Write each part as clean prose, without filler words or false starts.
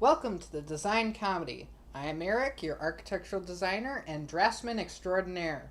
Welcome to the Design Comedy. I am Eric, your architectural designer and draftsman extraordinaire.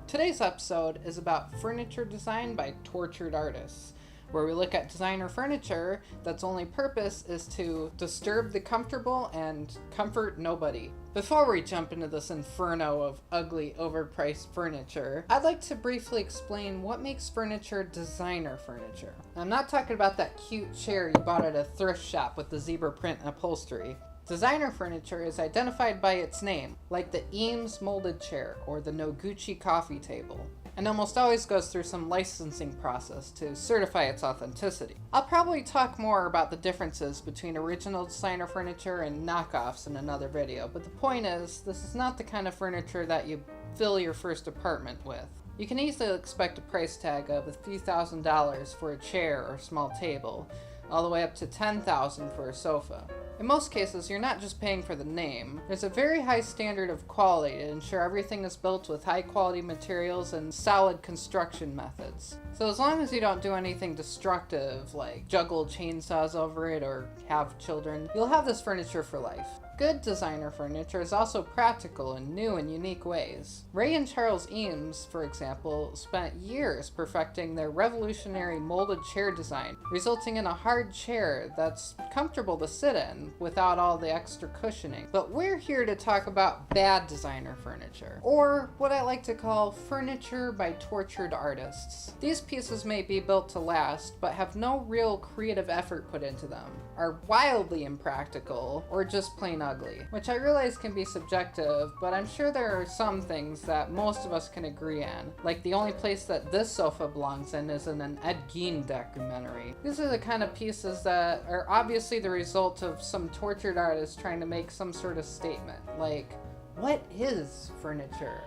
Today's episode is about furniture design by tortured artists, where we look at designer furniture that's only purpose is to disturb the comfortable and comfort nobody. Before we jump into this inferno of ugly, overpriced furniture, I'd like to briefly explain what makes furniture designer furniture. I'm not talking about that cute chair you bought at a thrift shop with the zebra print upholstery. Designer furniture is identified by its name, like the Eames molded chair or the Noguchi coffee table, and almost always goes through some licensing process to certify its authenticity. I'll probably talk more about the differences between original designer furniture and knockoffs in another video, but the point is, this is not the kind of furniture that you fill your first apartment with. You can easily expect a price tag of a few $1,000s for a chair or small table, all the way up to $10,000 for a sofa. In most cases, you're not just paying for the name. There's a very high standard of quality to ensure everything is built with high quality materials and solid construction methods. So as long as you don't do anything destructive, like juggle chainsaws over it or have children, you'll have this furniture for life. Good designer furniture is also practical in new and unique ways. Ray and Charles Eames, for example, spent years perfecting their revolutionary molded chair design, resulting in a hard chair that's comfortable to sit in without all the extra cushioning. But we're here to talk about bad designer furniture, or what I like to call furniture by tortured artists. These pieces may be built to last, but have no real creative effort put into them, are wildly impractical, or just plain ugly, which I realize can be subjective, but I'm sure there are some things that most of us can agree on, like the only place that this sofa belongs in is in an Ed Gein documentary. These are the kind of pieces that are obviously the result of some tortured artist trying to make some sort of statement, like, what is furniture?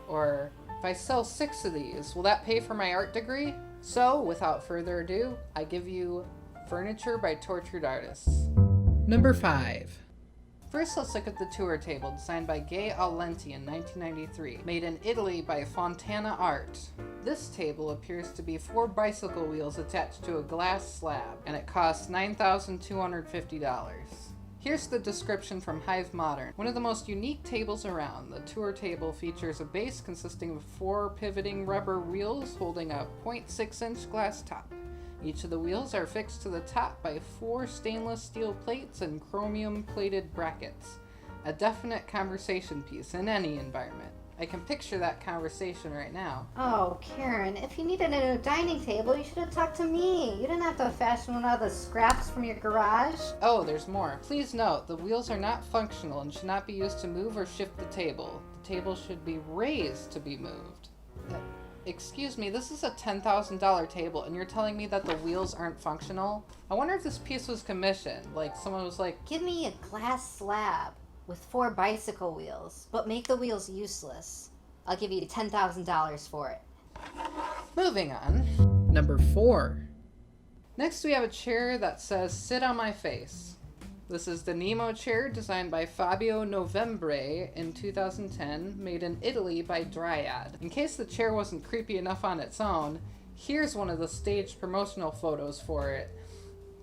Or, if I sell 6 of these, will that pay for my art degree? So, without further ado, I give you Furniture by Tortured Artists. Number 5. First, let's look at the tour table designed by Aulenti in 1993, made in Italy by FontanaArte. This table appears to be 4 bicycle wheels attached to a glass slab, and it costs $9,250. Here's the description from Hive Modern. One of the most unique tables around, the tour table features a base consisting of 4 pivoting rubber wheels holding a 0.6-inch glass top. Each of the wheels are fixed to the top by 4 stainless steel plates and chromium-plated brackets. A definite conversation piece in any environment. I can picture that conversation right now. Oh, Karen, if you needed a new dining table, you should have talked to me. You didn't have to fashion one out of the scraps from your garage. Oh, there's more. Please note, the wheels are not functional and should not be used to move or shift the table. The table should be raised to be moved. Excuse me, this is a $10,000 table and you're telling me that the wheels aren't functional? I wonder if this piece was commissioned. Like, someone was like, give me a glass slab with 4 bicycle wheels, but make the wheels useless. I'll give you $10,000 for it. Moving on. Number 4. Next we have a chair that says, sit on my face. This is the Nemo Chair designed by Fabio Novembre in 2010, made in Italy by Driade. In case the chair wasn't creepy enough on its own, here's one of the staged promotional photos for it.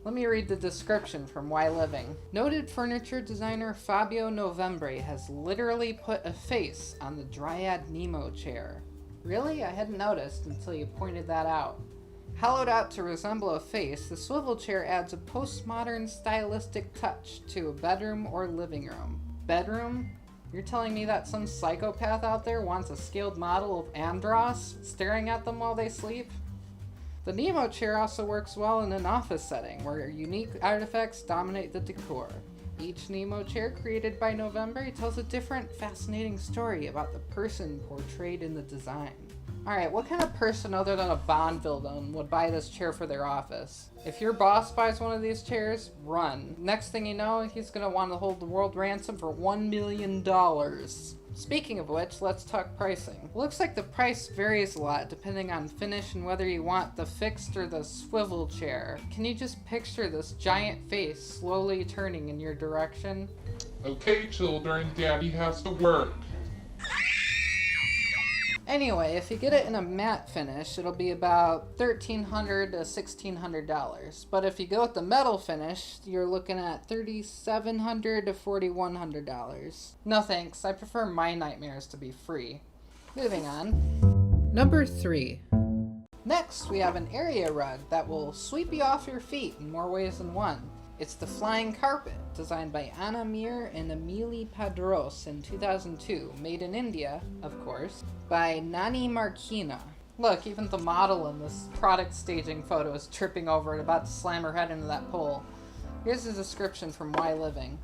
Let me read the description from Why Living. Noted furniture designer Fabio Novembre has literally put a face on the Driade Nemo Chair. Really? I hadn't noticed until you pointed that out. Hollowed out to resemble a face, the swivel chair adds a postmodern stylistic touch to a bedroom or living room. Bedroom? You're telling me that some psychopath out there wants a scaled model of Andros staring at them while they sleep? The Nemo chair also works well in an office setting where unique artifacts dominate the decor. Each Nemo chair created by Novembre tells a different, fascinating story about the person portrayed in the design. Alright, what kind of person other than a Bond villain would buy this chair for their office? If your boss buys one of these chairs, run. Next thing you know, he's gonna want to hold the world ransom for $1 million. Speaking of which, let's talk pricing. Looks like the price varies a lot depending on finish and whether you want the fixed or the swivel chair. Can you just picture this giant face slowly turning in your direction? Okay, children, Daddy has to work. Anyway, if you get it in a matte finish, it'll be about $1,300 to $1,600. But if you go with the metal finish, you're looking at $3,700 to $4,100. No thanks, I prefer my nightmares to be free. Moving on. Number 3. Next, we have an area rug that will sweep you off your feet in more ways than one. It's the flying carpet, designed by Anna Mir and Emili Padrós in 2002, made in India, of course, by Nanimarquina. Look, even the model in this product staging photo is tripping over it, about to slam her head into that pole. Here's a description from Why Living.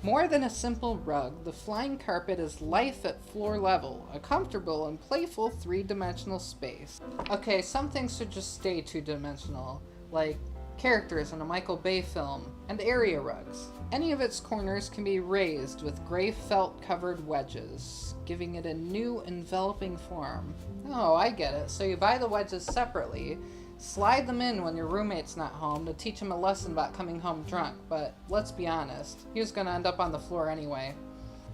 More than a simple rug, the flying carpet is life at floor level, a comfortable and playful three-dimensional space. Okay, some things should just stay two-dimensional, like characters in a Michael Bay film, and area rugs. Any of its corners can be raised with gray felt-covered wedges, giving it a new enveloping form. Oh, I get it. So you buy the wedges separately, slide them in when your roommate's not home to teach him a lesson about coming home drunk, but let's be honest, he was gonna end up on the floor anyway.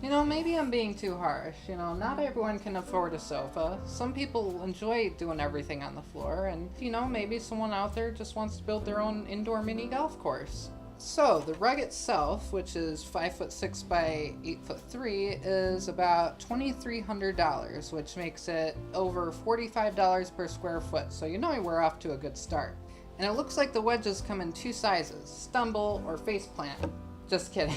You know, maybe I'm being too harsh. You know, not everyone can afford a sofa. Some people enjoy doing everything on the floor, and, you know, maybe someone out there just wants to build their own indoor mini golf course. So, the rug itself, which is 5'6" by 8'3", is about $2,300, which makes it over $45 per square foot, so you know we're off to a good start. And it looks like the wedges come in 2 sizes, stumble or faceplant. Just kidding.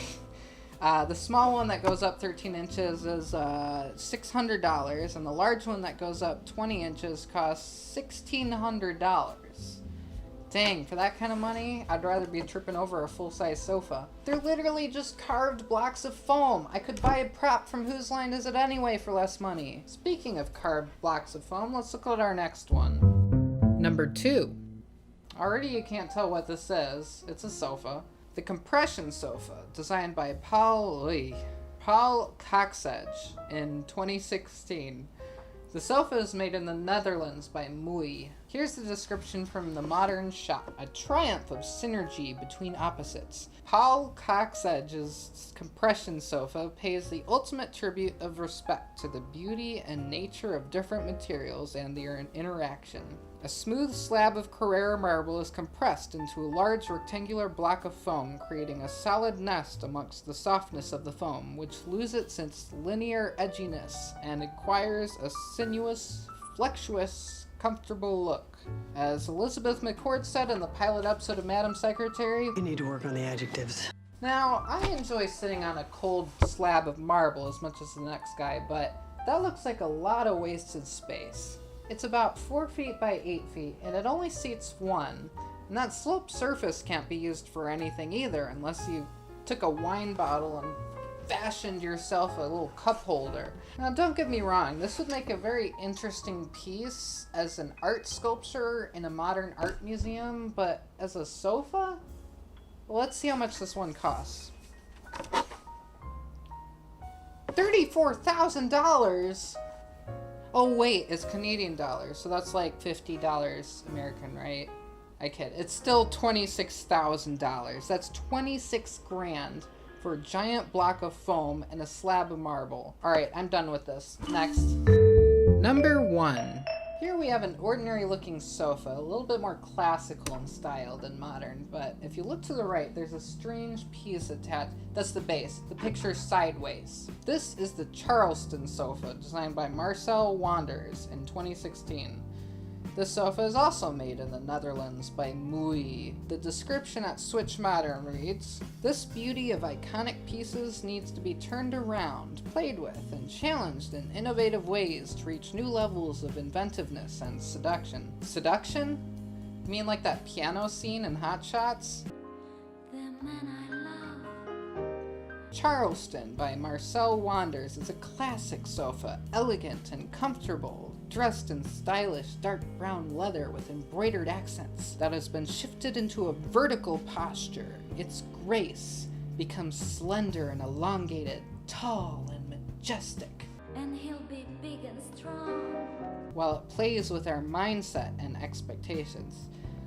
The small one that goes up 13 inches is $600, and the large one that goes up 20 inches costs $1,600. Dang, for that kind of money, I'd rather be tripping over a full-size sofa. They're literally just carved blocks of foam. I could buy a prop from Whose Line Is It Anyway for less money. Speaking of carved blocks of foam, let's look at our next one. Number 2. Already you can't tell what this is. It's a sofa. The compression sofa, designed by Paul Coxedge in 2016. The sofa is made in the Netherlands by Mooi. Here's the description from the Modern Shop. A triumph of synergy between opposites. Paul Coxedge's compression sofa pays the ultimate tribute of respect to the beauty and nature of different materials and their interaction. A smooth slab of Carrara marble is compressed into a large rectangular block of foam, creating a solid nest amongst the softness of the foam, which loses its linear edginess and acquires a sinuous, flexuous, comfortable look. As Elizabeth McCord said in the pilot episode of Madam Secretary, You need to work on the adjectives. Now, I enjoy sitting on a cold slab of marble as much as the next guy, but that looks like a lot of wasted space. It's about 4 feet by 8 feet, and it only seats 1. And that sloped surface can't be used for anything either, unless you took a wine bottle and fashioned yourself a little cup holder. Now, don't get me wrong, this would make a very interesting piece as an art sculpture in a modern art museum, but as a sofa? Well, let's see how much this one costs. $34,000! Oh wait, it's Canadian dollars, so that's like $50 American, right? I kid. It's still $26,000. That's 26 grand for a giant block of foam and a slab of marble. Alright, I'm done with this. Next. Number 1. Here we have an ordinary looking sofa, a little bit more classical in style than modern, but if you look to the right, there's a strange piece attached. That's the base. The picture's sideways. This is the Charleston Sofa, designed by Marcel Wanders in 2016. This sofa is also made in the Netherlands by Mooi. The description at Switch Modern reads, "This beauty of iconic pieces needs to be turned around, played with, and challenged in innovative ways to reach new levels of inventiveness and seduction." Seduction? You mean like that piano scene in Hot Shots? Charleston by Marcel Wanders is a classic sofa, elegant and comfortable, dressed in stylish dark brown leather with embroidered accents that has been shifted into a vertical posture. Its grace becomes slender and elongated, tall and majestic. And he'll be big and strong. While it plays with our mindset and expectations.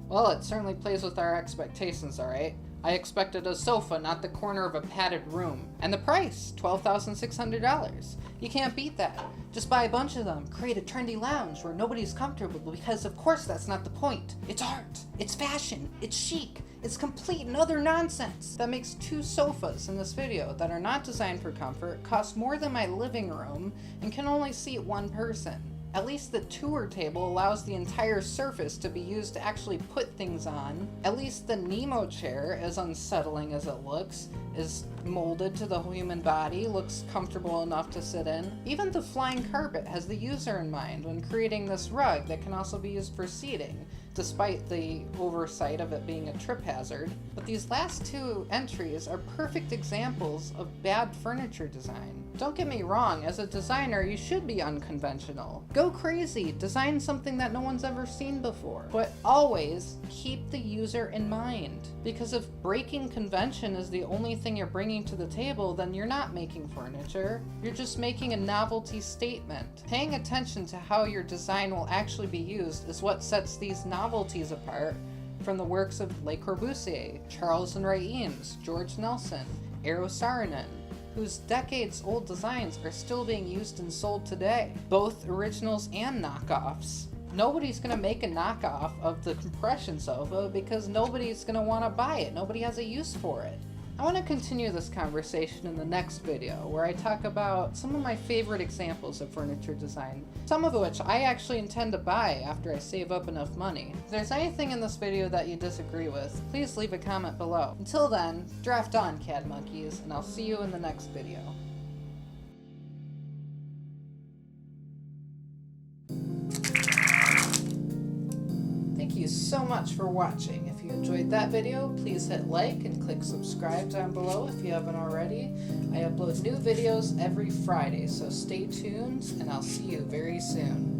Well, it certainly plays with our expectations, alright? I expected a sofa, not the corner of a padded room. And the price, $12,600. You can't beat that. Just buy a bunch of them, create a trendy lounge where nobody's comfortable, because of course that's not the point. It's art, it's fashion, it's chic, it's complete and utter nonsense. That makes 2 sofas in this video that are not designed for comfort, cost more than my living room, and can only seat 1 person. At least the tour table allows the entire surface to be used to actually put things on. At least the Nemo Chair, as unsettling as it looks, is molded to the human body, looks comfortable enough to sit in. Even the flying carpet has the user in mind when creating this rug that can also be used for seating, despite the oversight of it being a trip hazard. But these last 2 entries are perfect examples of bad furniture design. Don't get me wrong, as a designer, you should be unconventional. Go crazy, design something that no one's ever seen before. But always keep the user in mind. Because if breaking convention is the only thing you're bringing to the table, then you're not making furniture. You're just making a novelty statement. Paying attention to how your design will actually be used is what sets these novelties apart from the works of Le Corbusier, Charles and Ray Eames, George Nelson, Eero Saarinen, whose decades-old designs are still being used and sold today, both originals and knockoffs. Nobody's gonna make a knockoff of the compression sofa because nobody's gonna wanna buy it. Nobody has a use for it. I want to continue this conversation in the next video, where I talk about some of my favorite examples of furniture design, some of which I actually intend to buy after I save up enough money. If there's anything in this video that you disagree with, please leave a comment below. Until then, draft on, CAD monkeys, and I'll see you in the next video. Thank you so much for watching. If you enjoyed that video, please hit like and click subscribe down below if you haven't already. I upload new videos every Friday, so stay tuned and I'll see you very soon.